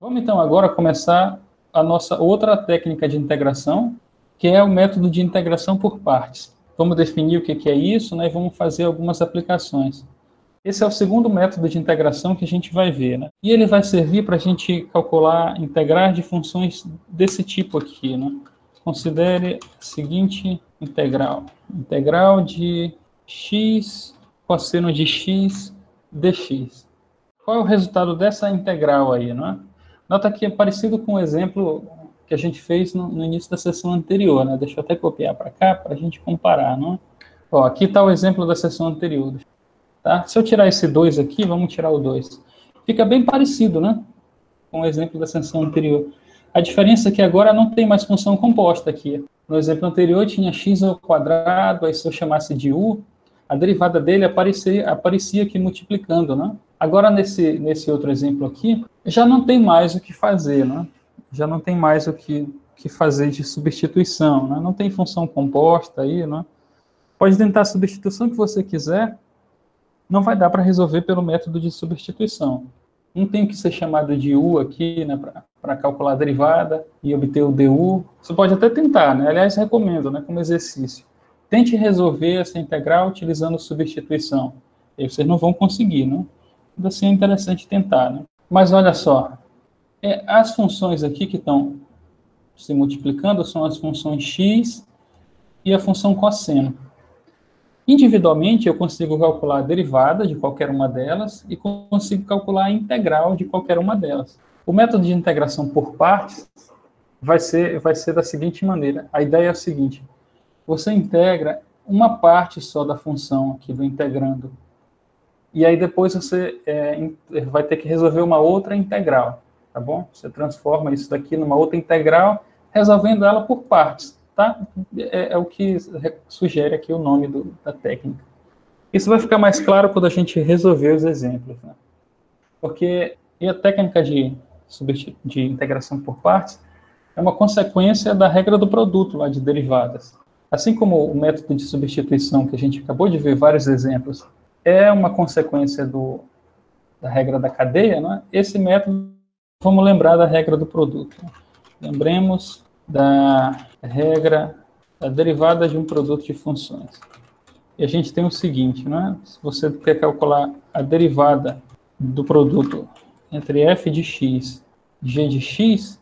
Vamos então agora começar a nossa outra técnica de integração, que é o método de integração por partes. Vamos definir o que é isso, né, e vamos fazer algumas aplicações. Esse é o segundo método de integração que a gente vai ver, né? E ele vai servir para a gente calcular, integrar de funções desse tipo aqui, né? Considere a seguinte integral. Integral de x cosseno de x dx. Qual é o resultado dessa integral aí, não é? Nota que é parecido com o exemplo que a gente fez no início da sessão anterior, né? Deixa eu até copiar para cá para a gente comparar, não é? Ó, aqui está o exemplo da sessão anterior. Tá? Se eu tirar esse 2 aqui, vamos tirar o 2. Fica bem parecido, né? Com o exemplo da sessão anterior. A diferença é que agora não tem mais função composta aqui. No exemplo anterior tinha x ao quadrado, aí se eu chamasse de u, a derivada dele aparecia aqui multiplicando, né? Agora, nesse outro exemplo aqui, já não tem mais o que fazer, né? Já não tem mais o que fazer de substituição, né? Não tem função composta aí, né? Pode tentar a substituição que você quiser, não vai dar para resolver pelo método de substituição. Não tem que ser chamado de u aqui, né, para calcular a derivada e obter o du. Você pode até tentar, né? Aliás, recomendo, né, como exercício. Tente resolver essa integral utilizando substituição. E aí vocês não vão conseguir, né? Ainda assim é interessante tentar, né? Mas olha só, as funções aqui que estão se multiplicando são as funções x e a função cosseno. Individualmente, eu consigo calcular a derivada de qualquer uma delas e consigo calcular a integral de qualquer uma delas. O método de integração por partes vai ser da seguinte maneira. A ideia é a seguinte: você integra uma parte só da função aqui do integrando, e aí depois você vai ter que resolver uma outra integral, tá bom? Você transforma isso daqui numa outra integral, resolvendo ela por partes. Tá? É o que sugere aqui o nome da técnica. Isso vai ficar mais claro quando a gente resolver os exemplos, né? Porque a técnica de integração por partes é uma consequência da regra do produto lá de derivadas. Assim como o método de substituição, que a gente acabou de ver vários exemplos, é uma consequência da regra da cadeia, né? Esse método, vamos lembrar da regra do produto. Lembremos da regra da derivada de um produto de funções. E a gente tem o seguinte, né? Se você quer calcular a derivada do produto entre f de x e g de x,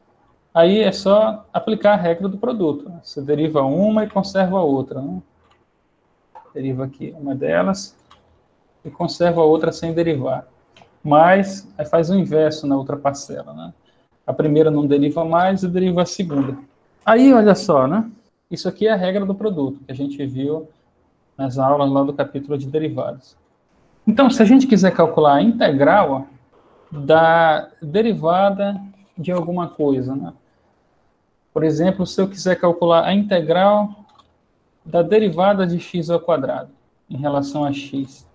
aí é só aplicar a regra do produto. Você deriva uma e conserva a outra, né? Deriva aqui uma delas e conserva a outra sem derivar. Mas aí faz o inverso na outra parcela, né? A primeira não deriva mais e deriva a segunda. Aí, olha só, né? Isso aqui é a regra do produto, que a gente viu nas aulas lá do capítulo de derivadas. Então, se a gente quiser calcular a integral da derivada de alguma coisa, né? Por exemplo, se eu quiser calcular a integral da derivada de x ao quadrado em relação a x,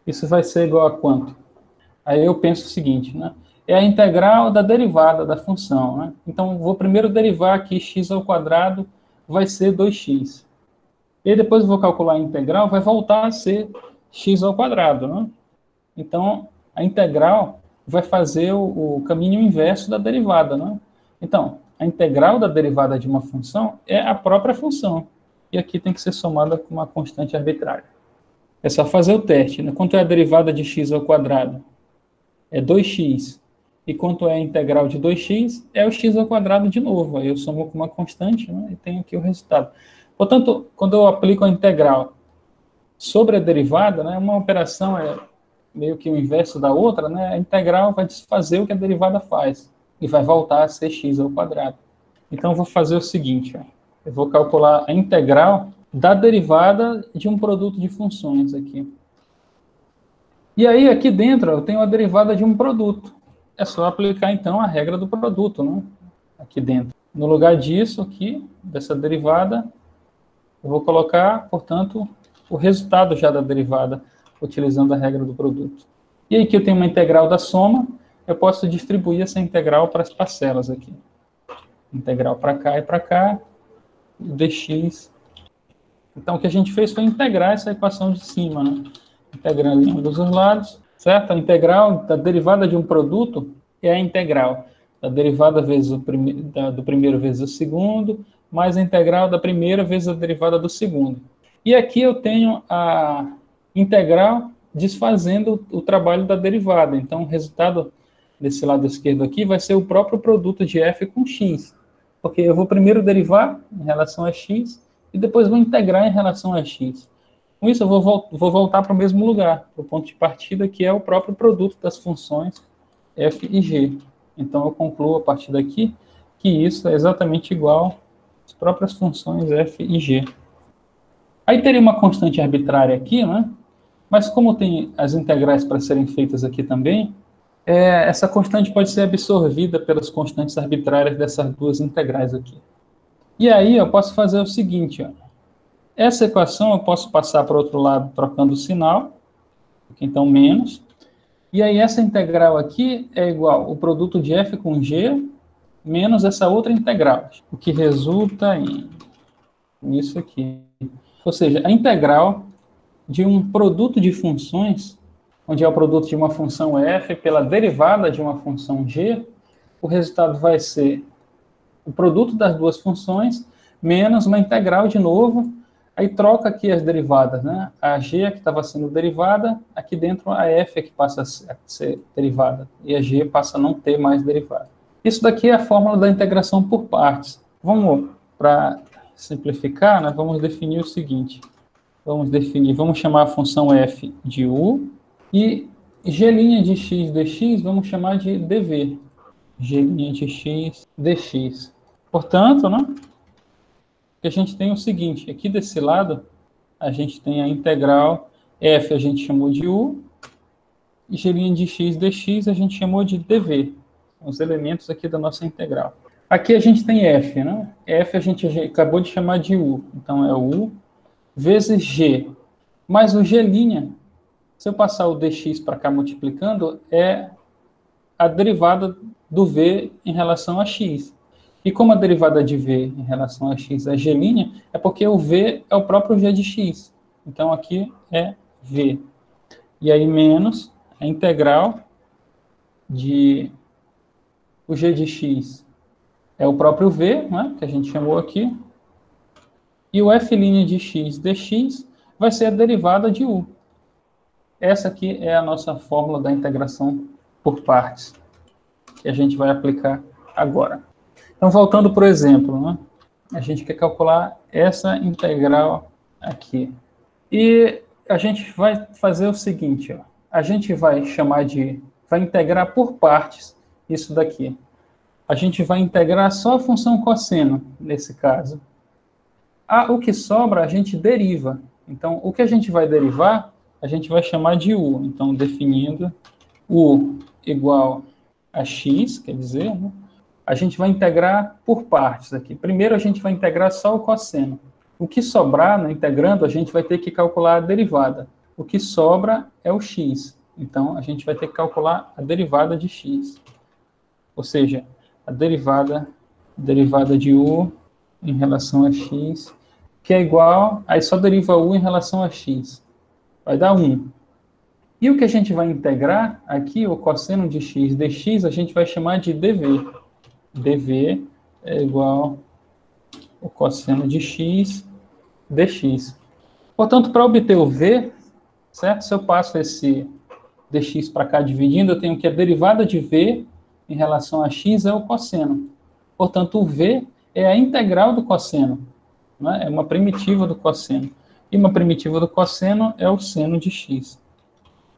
isso vai ser igual a quanto? Aí eu penso o seguinte, né? É a integral da derivada da função, né? Então, vou primeiro derivar aqui x ao quadrado, vai ser 2x. E depois vou calcular a integral, vai voltar a ser x ao quadrado, né? Então, a integral vai fazer o caminho inverso da derivada, né? Então, a integral da derivada de uma função é a própria função. E aqui tem que ser somada com uma constante arbitrária. É só fazer o teste, né? Quanto é a derivada de x ao quadrado? É 2x. E quanto é a integral de 2x? É o x ao quadrado de novo. Aí eu somo com uma constante, né, e tenho aqui o resultado. Portanto, quando eu aplico a integral sobre a derivada, né, uma operação é meio que o inverso da outra, né, a integral vai desfazer o que a derivada faz e vai voltar a ser x ao quadrado. Então, eu vou fazer o seguinte, ó, eu vou calcular a integral da derivada de um produto de funções aqui. E aí, aqui dentro, eu tenho a derivada de um produto. É só aplicar, então, a regra do produto, né? Aqui dentro. No lugar disso, aqui, dessa derivada, eu vou colocar, portanto, o resultado já da derivada, utilizando a regra do produto. E aí que eu tenho uma integral da soma, eu posso distribuir essa integral para as parcelas aqui. Integral para cá e para cá, dx. Então, o que a gente fez foi integrar essa equação de cima, né? Integrando em ambos os lados, certo? A integral da derivada de um produto é a integral da derivada vezes do primeiro vezes o segundo, mais a integral da primeira vezes a derivada do segundo. E aqui eu tenho a integral desfazendo o trabalho da derivada. Então, o resultado desse lado esquerdo aqui vai ser o próprio produto de f com x. Porque eu vou primeiro derivar em relação a x e depois vou integrar em relação a x. Com isso, eu vou voltar para o mesmo lugar, para o ponto de partida, que é o próprio produto das funções f e g. Então, eu concluo a partir daqui que isso é exatamente igual às próprias funções f e g. Aí teria uma constante arbitrária aqui, né? Mas como tem as integrais para serem feitas aqui também, essa constante pode ser absorvida pelas constantes arbitrárias dessas duas integrais aqui. E aí eu posso fazer o seguinte, ó. Essa equação eu posso passar para o outro lado trocando o sinal, então menos. E aí essa integral aqui é igual o produto de f com g menos essa outra integral, o que resulta em isso aqui. Ou seja, a integral de um produto de funções, onde é o produto de uma função f pela derivada de uma função g, o resultado vai ser o produto das duas funções menos uma integral de novo, aí troca aqui as derivadas, né? A g que estava sendo derivada, aqui dentro a f que passa a ser derivada, e a g passa a não ter mais derivada. Isso daqui é a fórmula da integração por partes. Vamos, para simplificar, né, vamos definir o seguinte. Vamos chamar a função f de u, e g' de x dx vamos chamar de dv. G' de x dx. Portanto, né, a gente tem o seguinte, aqui desse lado, a gente tem a integral f a gente chamou de u, e g' de x dx a gente chamou de dv. Os elementos aqui da nossa integral. Aqui a gente tem f, né? F a gente acabou de chamar de u, então é u vezes g. Mas o g', se eu passar o dx para cá multiplicando, é a derivada do v em relação a x. E como a derivada de v em relação a x é g', é porque o v é o próprio g de x. Então aqui é v. E aí menos a integral de o g de x é o próprio v, né, que a gente chamou aqui, e o f' de x dx vai ser a derivada de u. Essa aqui é a nossa fórmula da integração por partes, que a gente vai aplicar agora. Então, voltando para o exemplo, né, a gente quer calcular essa integral aqui. E a gente vai fazer o seguinte, ó, a gente vai integrar por partes isso daqui. A gente vai integrar só a função cosseno, nesse caso. O que sobra, a gente deriva. Então, o que a gente vai derivar, a gente vai chamar de u. Então, definindo u igual a x, quer dizer, né, a gente vai integrar por partes aqui. Primeiro, a gente vai integrar só o cosseno. O que sobrar, né, integrando, a gente vai ter que calcular a derivada. O que sobra é o x. Então, a gente vai ter que calcular a derivada de x. Ou seja, a derivada de u em relação a x, que é igual, aí só deriva u em relação a x. Vai dar 1. E o que a gente vai integrar aqui, o cosseno de x dx, a gente vai chamar de dv. dv é igual ao cosseno de x dx. Portanto, para obter o v, certo? Se eu passo esse dx para cá dividindo, eu tenho que a derivada de v em relação a x é o cosseno. Portanto, o v é a integral do cosseno, né? É uma primitiva do cosseno. E uma primitiva do cosseno é o seno de x.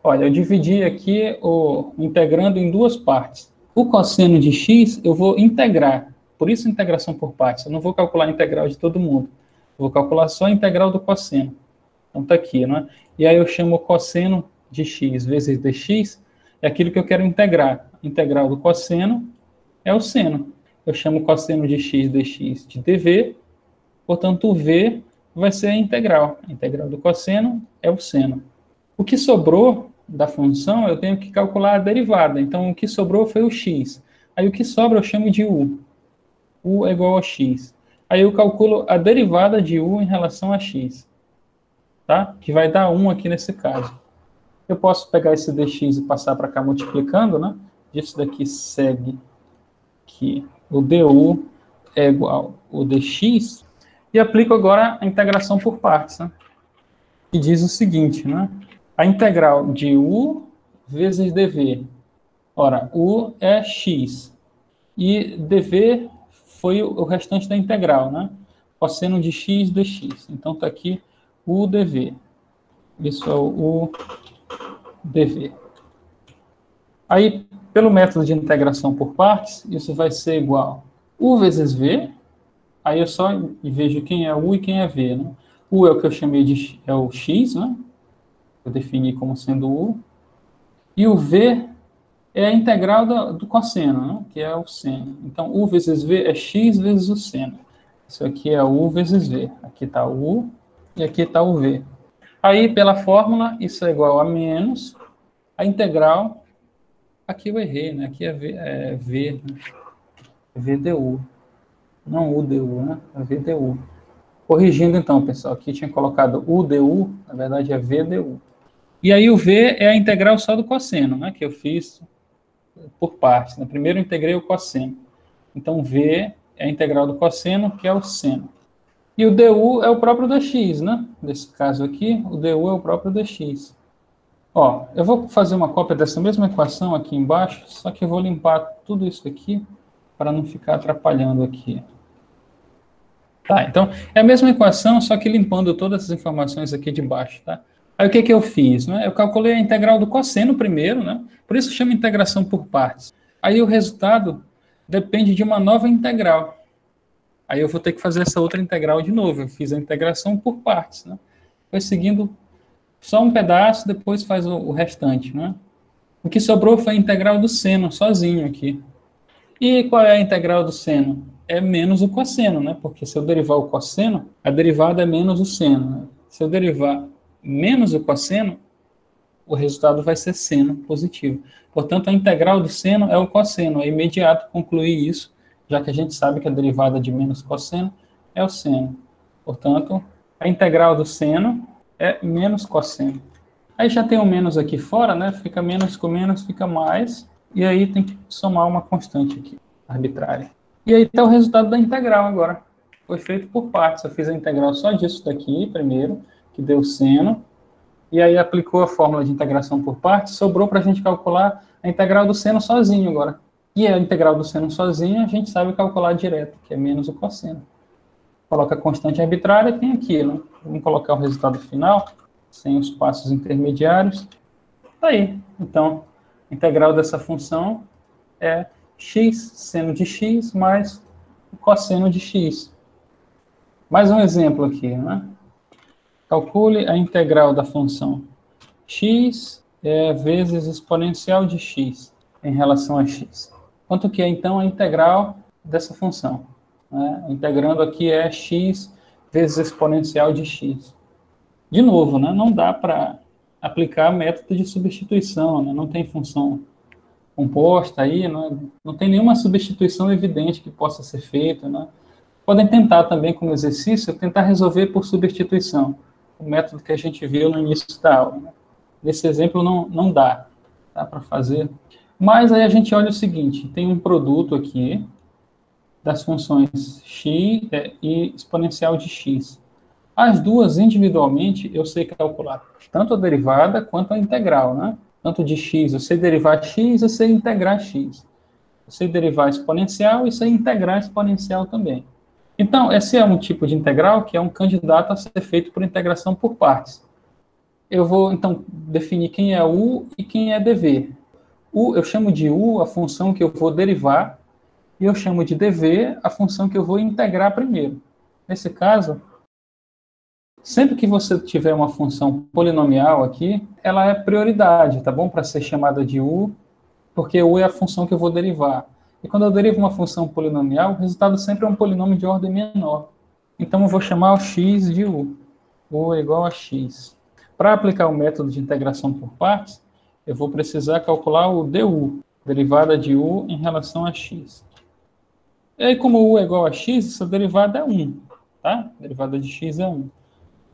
Olha, eu dividi aqui o integrando em duas partes. O cosseno de x eu vou integrar, por isso integração por partes. Eu não vou calcular a integral de todo mundo. Eu vou calcular só a integral do cosseno. Então está aqui, né? E aí eu chamo o cosseno de x vezes dx, é aquilo que eu quero integrar. A integral do cosseno é o seno. Eu chamo o cosseno de x dx de dv, portanto o v vai ser a integral. A integral do cosseno é o seno. O que sobrou da função, eu tenho que calcular a derivada. Então, o que sobrou foi o x. Aí, o que sobra eu chamo de u. U é igual a x. Aí, eu calculo a derivada de u em relação a x. Tá? Que vai dar 1 aqui nesse caso. Eu posso pegar esse dx e passar para cá multiplicando, né? Isso daqui segue que o du é igual ao dx, e aplico agora a integração por partes, né? Que diz o seguinte, né? A integral de u vezes dv. Ora, u é x, e dv foi o restante da integral, né? Cosseno de x dx. Então, está aqui u dv. Isso é o dv. Aí, pelo método de integração por partes, isso vai ser igual u vezes v. Aí eu só vejo quem é u e quem é v, né? U é o que eu chamei de é o x, né? Eu defini como sendo u. E o v é a integral do cosseno, né? Que é o seno. Então, u vezes v é x vezes o seno. Isso aqui é u vezes v. Aqui está o u e aqui está o v. Aí, pela fórmula, isso é igual a menos a integral. Aqui eu errei, né? Aqui é v, né? VDU. Não UDU, né? É VDU. Corrigindo então, pessoal. Aqui tinha colocado UDU, na verdade é VDU. E aí o V é a integral só do cosseno, né? Que eu fiz por partes, né? Primeiro eu integrei o cosseno. Então V é a integral do cosseno, que é o seno. E o DU é o próprio dx, né? Nesse caso aqui, o DU é o próprio dx. Ó, eu vou fazer uma cópia dessa mesma equação aqui embaixo, só que eu vou limpar tudo isso aqui para não ficar atrapalhando aqui. Tá, então é a mesma equação, só que limpando todas as informações aqui de baixo, tá? Aí o que eu fiz, né? Eu calculei a integral do cosseno primeiro, né? Por isso chama integração por partes. Aí o resultado depende de uma nova integral. Aí eu vou ter que fazer essa outra integral de novo. Eu fiz a integração por partes, né? Foi seguindo só um pedaço, depois faz o restante, né? O que sobrou foi a integral do seno, sozinho aqui. E qual é a integral do seno? É menos o cosseno, né? Porque se eu derivar o cosseno, a derivada é menos o seno, né? Se eu derivar menos o cosseno, o resultado vai ser seno positivo. Portanto, a integral do seno é o cosseno. É imediato concluir isso, já que a gente sabe que a derivada de menos cosseno é o seno. Portanto, a integral do seno é menos cosseno. Aí já tem o menos aqui fora, né? Fica menos com menos, fica mais. E aí tem que somar uma constante aqui, arbitrária. E aí está o resultado da integral agora. Foi feito por partes. Eu fiz a integral só disso daqui primeiro, que deu seno. E aí aplicou a fórmula de integração por partes. Sobrou para a gente calcular a integral do seno sozinho agora. E a integral do seno sozinho a gente sabe calcular direto, que é menos o cosseno. Coloca a constante arbitrária e tem aqui, né? Vamos colocar o resultado final, sem os passos intermediários. Tá aí. Então, a integral dessa função é x seno de x mais o cosseno de x. Mais um exemplo aqui, né? Calcule a integral da função x vezes exponencial de x em relação a x. Quanto que é, então, a integral dessa função? Né? Integrando aqui é x vezes exponencial de x. De novo, né? Não dá para aplicar método de substituição, né? Não tem função composta aí, não tem nenhuma substituição evidente que possa ser feita, né? Podem tentar também, como exercício, tentar resolver por substituição, o método que a gente viu no início da aula, né? Nesse exemplo não dá para fazer. Mas aí a gente olha o seguinte, tem um produto aqui das funções x e exponencial de x. As duas, individualmente, eu sei calcular tanto a derivada quanto a integral, né? Tanto de x, eu sei derivar x, eu sei integrar x. Eu sei derivar exponencial e sei integrar exponencial também. Então, esse é um tipo de integral que é um candidato a ser feito por integração por partes. Eu vou, então, definir quem é u e quem é dv. Eu chamo de u a função que eu vou derivar e eu chamo de dv a função que eu vou integrar primeiro. Nesse caso, sempre que você tiver uma função polinomial aqui, ela é prioridade, tá bom? Para ser chamada de u, porque u é a função que eu vou derivar. E quando eu derivo uma função polinomial, o resultado sempre é um polinômio de ordem menor. Então eu vou chamar o x de u. U é igual a x. Para aplicar o método de integração por partes, eu vou precisar calcular o du, derivada de u em relação a x. E aí, como u é igual a x, essa derivada é 1, tá? A derivada de x é 1.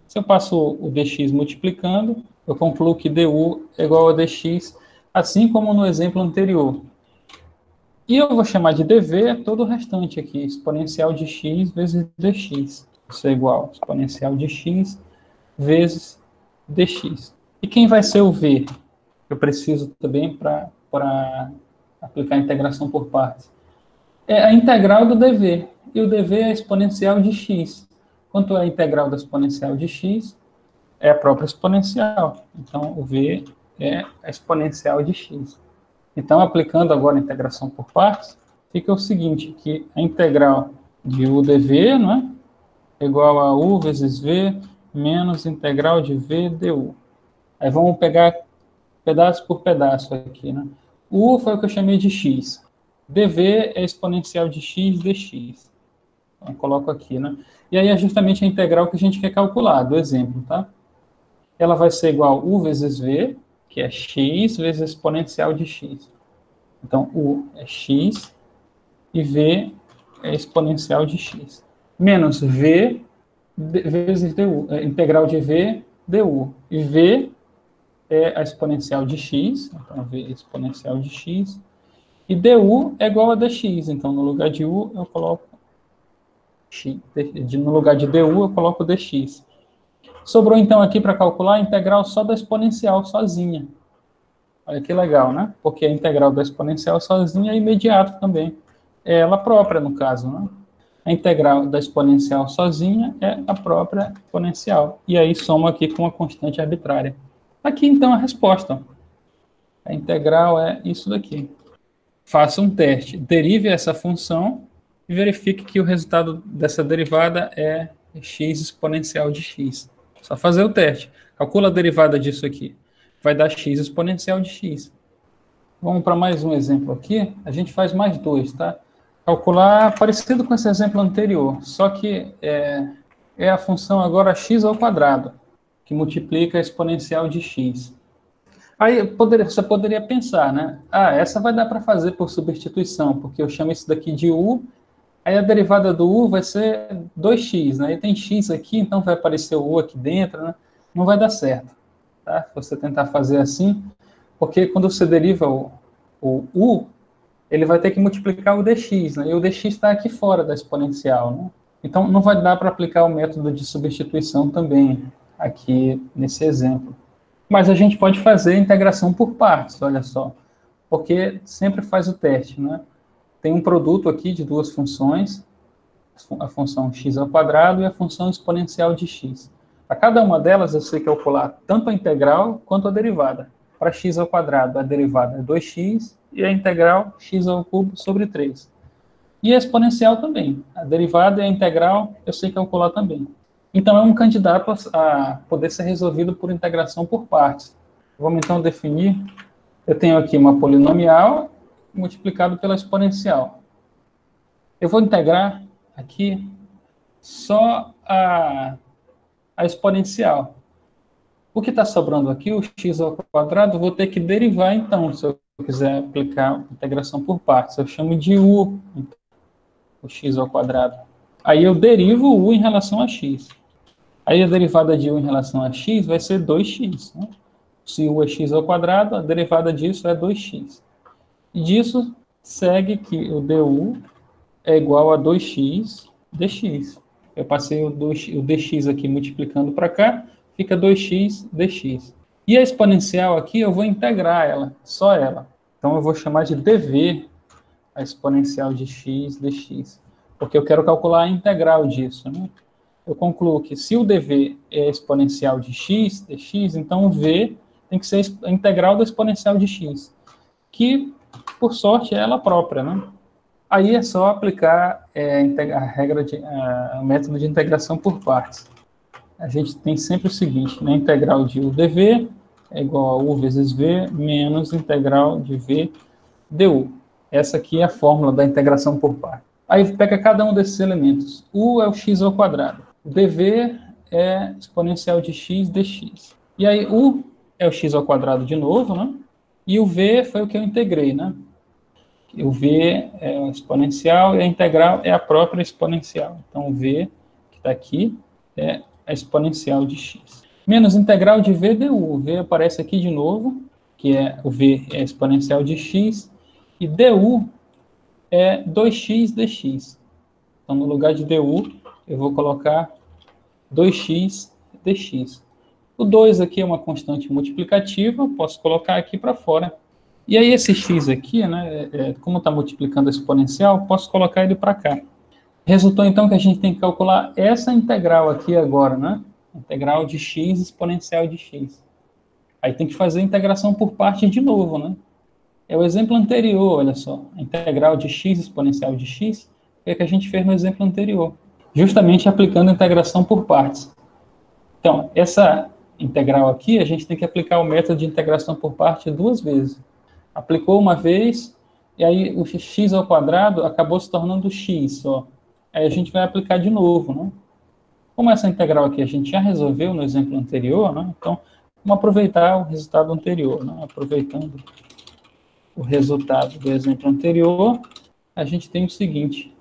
Se eu passo o dx multiplicando, eu concluo que du é igual a dx, assim como no exemplo anterior. E eu vou chamar de dv todo o restante aqui, exponencial de x vezes dx. Isso é igual a exponencial de x vezes dx. E quem vai ser o v? Eu preciso também para aplicar a integração por partes. É a integral do dv. E o dv é a exponencial de x. Quanto é a integral da exponencial de x? É a própria exponencial. Então, o v é a exponencial de x. Então, aplicando agora a integração por partes, fica o seguinte, que a integral de u dv, não é? É igual a u vezes v menos integral de v du. Aí vamos pegar pedaço por pedaço aqui, né? U foi o que eu chamei de x. dv é exponencial de x dx. Então, eu coloco aqui, né? E aí é justamente a integral que a gente quer calcular, do exemplo, tá? Ela vai ser igual a u vezes v, que é x vezes a exponencial de x. Então, u é x e v é exponencial de x. Menos v vezes du, integral de v du. E v é a exponencial de x, então v é exponencial de x. E du é igual a dx, então no lugar de u eu coloco x. No lugar de du eu coloco dx. Sobrou então aqui para calcular a integral só da exponencial sozinha. Olha que legal, né? Porque a integral da exponencial sozinha é imediato também. É ela própria, no caso, né? A integral da exponencial sozinha é a própria exponencial. E aí soma aqui com uma constante arbitrária. Aqui, então, a resposta. A integral é isso daqui. Faça um teste. Derive essa função e verifique que o resultado dessa derivada é x exponencial de x. Só fazer o teste. Calcula a derivada disso aqui. Vai dar x exponencial de x. Vamos para mais um exemplo aqui. A gente faz mais dois, tá? Calcular parecido com esse exemplo anterior, só que é a função agora x ao quadrado, que multiplica a exponencial de x. Aí você poderia pensar, né? Ah, essa vai dar para fazer por substituição, porque eu chamo isso daqui de u, aí a derivada do u vai ser 2x, né? E tem x aqui, então vai aparecer o u aqui dentro, né? Não vai dar certo, tá? Se você tentar fazer assim, porque quando você deriva o u, ele vai ter que multiplicar o dx, né? E o dx está aqui fora da exponencial, né? Então, não vai dar para aplicar o método de substituição também, aqui nesse exemplo. Mas a gente pode fazer a integração por partes, olha só. Porque sempre faz o teste, né? Tem um produto aqui de duas funções, a função x ao quadrado e a função exponencial de x. Para cada uma delas, eu sei calcular tanto a integral quanto a derivada. Para x ao quadrado, a derivada é 2x, e a integral x ao cubo sobre 3. E a exponencial também. A derivada e a integral eu sei calcular também. Então, é um candidato a poder ser resolvido por integração por partes. Vamos, então, definir. Eu tenho aqui uma polinomial multiplicado pela exponencial. Eu vou integrar aqui só a exponencial. O que está sobrando aqui, o x ao quadrado, eu vou ter que derivar, então, se eu quiser aplicar integração por partes. Eu chamo de u, o x ao quadrado. Aí eu derivo o u em relação a x. Aí a derivada de u em relação a x vai ser 2x. Né? Se u é x ao quadrado, a derivada disso é 2x. E disso segue que o du é igual a 2x dx. Eu passei o dx aqui multiplicando para cá, fica 2x dx. E a exponencial aqui, eu vou integrar ela, só ela. Então, eu vou chamar de dv a exponencial de x dx, porque eu quero calcular a integral disso, né? Eu concluo que se o dv é exponencial de x dx, então o v tem que ser a integral da exponencial de x, que, por sorte, é ela própria, né? Aí é só aplicar a regra o método de integração por partes. A gente tem sempre o seguinte, né? Integral de u dv é igual a u vezes v menos integral de v du. Essa aqui é a fórmula da integração por partes. Aí pega cada um desses elementos. U é o x ao quadrado. O dv é exponencial de x dx. E aí u é o x ao quadrado de novo, né? E o v foi o que eu integrei, né? O v é a exponencial e a integral é a própria exponencial. Então, o v, que está aqui, é a exponencial de x. Menos integral de v du. O v aparece aqui de novo, que é o v é a exponencial de x, e du é 2x dx. Então, no lugar de du, eu vou colocar 2x dx. O 2 aqui é uma constante multiplicativa, posso colocar aqui para fora. E aí esse x aqui, né, como está multiplicando a exponencial, posso colocar ele para cá. Resultou então que a gente tem que calcular essa integral aqui agora, né? Integral de x exponencial de x. Aí tem que fazer a integração por partes de novo, né? É o exemplo anterior, olha só. A integral de x exponencial de x é que a gente fez no exemplo anterior. Justamente aplicando a integração por partes. Então, essa integral aqui, a gente tem que aplicar o método de integração por partes 2 vezes. Aplicou uma vez, e aí o x ao quadrado acabou se tornando x só. Aí a gente vai aplicar de novo, né? Como essa integral aqui a gente já resolveu no exemplo anterior, né? Então, vamos aproveitar o resultado anterior, né? Aproveitando o resultado do exemplo anterior, a gente tem o seguinte,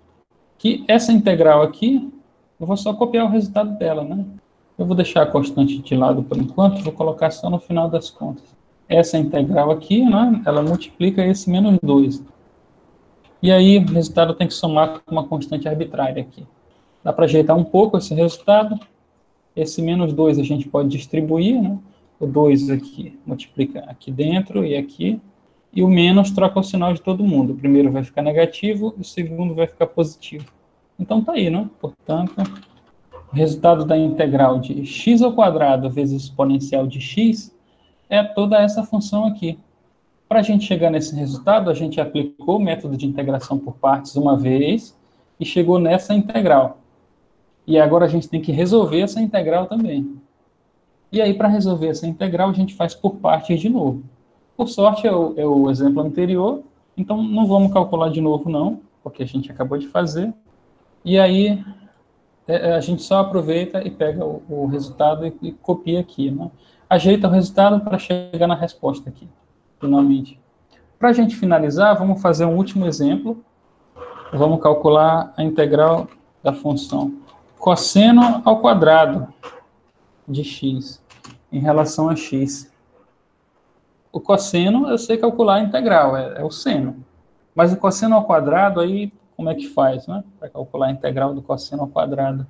que essa integral aqui, eu vou só copiar o resultado dela, né? Eu vou deixar a constante de lado por enquanto, vou colocar só no final das contas. Essa integral aqui, né, ela multiplica esse menos 2. E aí, o resultado tem que somar com uma constante arbitrária aqui. Dá para ajeitar um pouco esse resultado. Esse menos 2 a gente pode distribuir, né? O 2 aqui multiplica aqui dentro e aqui. E o menos troca o sinal de todo mundo. O primeiro vai ficar negativo, o segundo vai ficar positivo. Então tá aí, né? Portanto, o resultado da integral de x ao quadrado vezes exponencial de x é toda essa função aqui. Para a gente chegar nesse resultado, a gente aplicou o método de integração por partes uma vez e chegou nessa integral. E agora a gente tem que resolver essa integral também. E aí, para resolver essa integral, a gente faz por partes de novo. Por sorte, é o exemplo anterior, então não vamos calcular de novo não, porque a gente acabou de fazer. E aí, a gente só aproveita e pega o resultado e copia aqui, né? Ajeita o resultado para chegar na resposta aqui, finalmente. Para a gente finalizar, vamos fazer um último exemplo. Vamos calcular a integral da função cosseno ao quadrado de x em relação a x. O cosseno, eu sei calcular a integral, é o seno. Mas o cosseno ao quadrado, aí, como é que faz, né? Para calcular a integral do cosseno ao quadrado.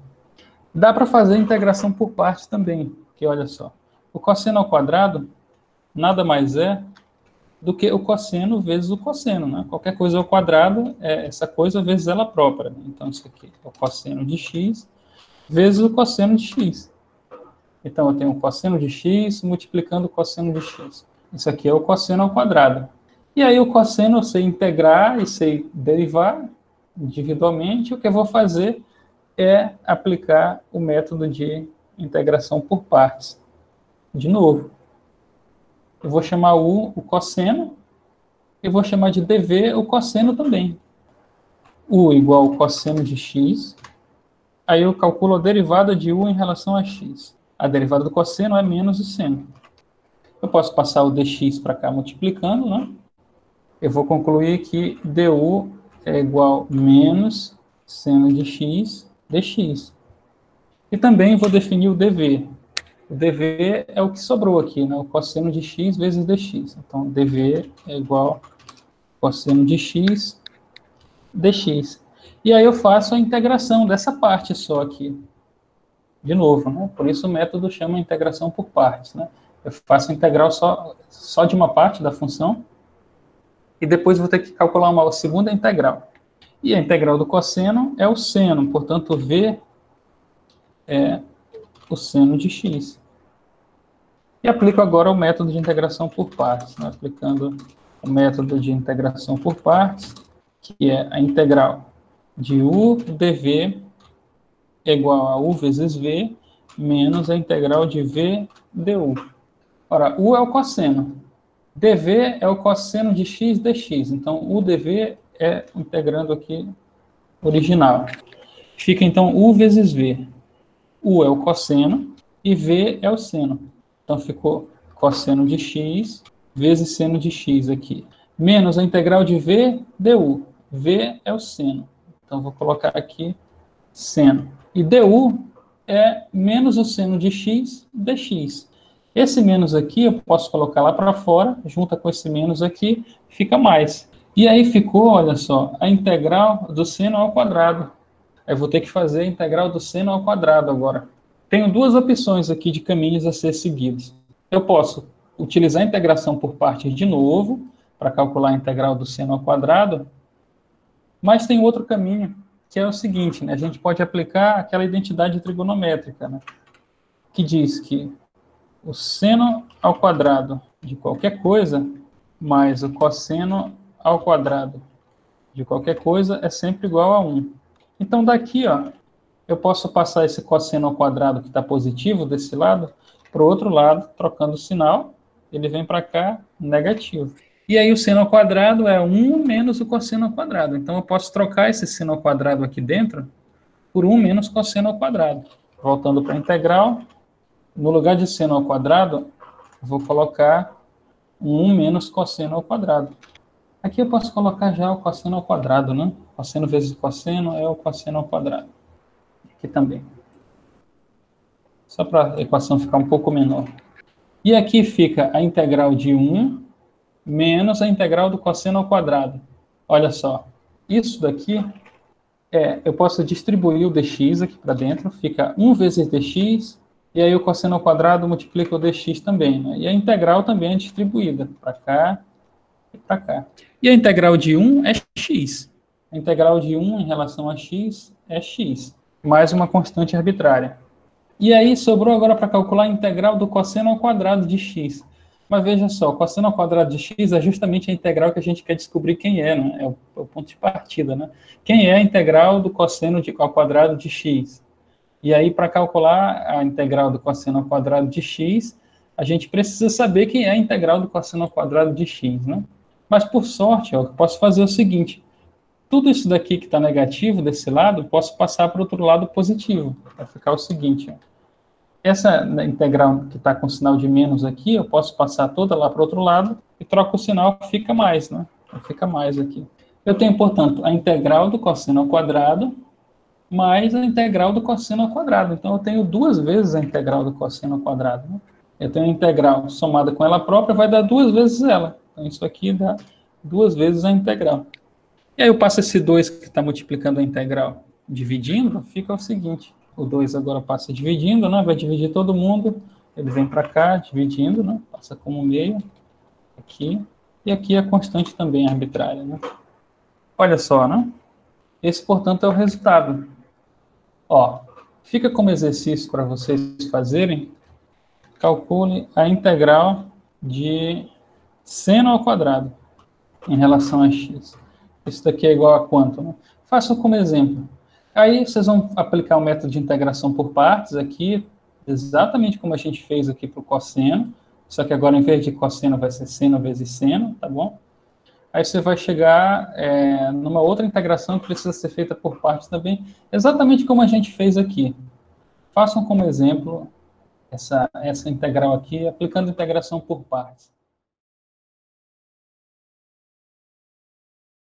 Dá para fazer a integração por partes também, porque olha só. O cosseno ao quadrado nada mais é do que o cosseno vezes o cosseno, né? Qualquer coisa ao quadrado é essa coisa vezes ela própria. Né? Então, isso aqui é o cosseno de x vezes o cosseno de x. Então, eu tenho o cosseno de x multiplicando o cosseno de x. Isso aqui é o cosseno ao quadrado. E aí, o cosseno eu sei integrar e sei derivar individualmente. O que eu vou fazer é aplicar o método de integração por partes. De novo. Eu vou chamar u o cosseno, e vou chamar de dv o cosseno também. U igual ao cosseno de x, aí eu calculo a derivada de u em relação a x. A derivada do cosseno é menos o seno. Eu posso passar o dx para cá multiplicando, né? Eu vou concluir que du é igual a menos seno de x dx. E também vou definir o dv. O dv é o que sobrou aqui, né? O cosseno de x vezes dx. Então, dv é igual a cosseno de x dx. E aí eu faço a integração dessa parte só aqui. De novo, né? Por isso o método chama integração por partes, né? Eu faço a integral só de uma parte da função e depois vou ter que calcular uma segunda integral. E a integral do cosseno é o seno, portanto, v é o seno de x. E aplico agora o método de integração por partes, né? Aplicando o método de integração por partes, que é a integral de u dv é igual a u vezes v, menos a integral de v du. Ora, u é o cosseno, dv é o cosseno de x dx, então u dv é, integrando aqui, original. Fica então u vezes v. U é o cosseno e v é o seno. Então ficou cosseno de x vezes seno de x aqui. Menos a integral de v du. V é o seno. Então vou colocar aqui seno. E du é menos o seno de x dx. Esse menos aqui eu posso colocar lá para fora, junta com esse menos aqui, fica mais. E aí ficou, olha só, a integral do seno ao quadrado. Eu vou ter que fazer a integral do seno ao quadrado agora. Tenho duas opções aqui de caminhos a ser seguidos. Eu posso utilizar a integração por partes de novo, para calcular a integral do seno ao quadrado, mas tem outro caminho, que é o seguinte, né? A gente pode aplicar aquela identidade trigonométrica, né? Que diz que o seno ao quadrado de qualquer coisa mais o cosseno ao quadrado de qualquer coisa é sempre igual a 1. Então, daqui, ó, eu posso passar esse cosseno ao quadrado que está positivo desse lado para o outro lado, trocando o sinal, ele vem para cá, negativo. E aí o seno ao quadrado é 1 menos o cosseno ao quadrado. Então, eu posso trocar esse seno ao quadrado aqui dentro por 1 menos cosseno ao quadrado. Voltando para a integral, no lugar de seno ao quadrado, vou colocar 1 menos cosseno ao quadrado. Aqui eu posso colocar já o cosseno ao quadrado, né? Cosseno vezes cosseno é o cosseno ao quadrado. Aqui também. Só para a equação ficar um pouco menor. E aqui fica a integral de 1 menos a integral do cosseno ao quadrado. Olha só. Isso daqui eu posso distribuir o dx aqui para dentro. Fica 1 vezes dx. E aí o cosseno ao quadrado multiplica o dx também, né? E a integral também é distribuída para cá e para cá. E a integral de 1 é x. A integral de 1 em relação a x é x, mais uma constante arbitrária. E aí sobrou agora para calcular a integral do cosseno ao quadrado de x. Mas veja só, o cosseno ao quadrado de x é justamente a integral que a gente quer descobrir quem é, né? É o ponto de partida, né? Quem é a integral do cosseno ao quadrado de x? E aí, para calcular a integral do cosseno ao quadrado de x, a gente precisa saber quem é a integral do cosseno ao quadrado de x, né? Mas, por sorte, eu posso fazer o seguinte. Tudo isso daqui que está negativo desse lado, posso passar para o outro lado positivo. Vai ficar o seguinte. Ó. Essa integral que está com sinal de menos aqui, eu posso passar toda lá para o outro lado e troco o sinal, fica mais, né? Fica mais aqui. Eu tenho, portanto, a integral do cosseno ao quadrado mais a integral do cosseno ao quadrado. Então, eu tenho duas vezes a integral do cosseno ao quadrado. Né? Eu tenho a integral somada com ela própria, vai dar duas vezes ela. Então, isso aqui dá duas vezes a integral. E aí eu passo esse 2 que está multiplicando a integral dividindo, fica o seguinte. O 2 agora passa dividindo, né? Vai dividir todo mundo. Ele vem para cá, dividindo, né? Passa como meio. Aqui. E aqui a constante também arbitrária, né? Olha só, né? Esse, portanto, é o resultado. Ó, fica como exercício para vocês fazerem. Calcule a integral de seno ao quadrado em relação a x. Isso daqui é igual a quanto? Né? Façam como exemplo. Aí vocês vão aplicar o método de integração por partes aqui, exatamente como a gente fez aqui para o cosseno, só que agora em vez de cosseno vai ser seno vezes seno, tá bom? Aí você vai chegar numa outra integração que precisa ser feita por partes também, exatamente como a gente fez aqui. Façam como exemplo essa integral aqui, aplicando integração por partes.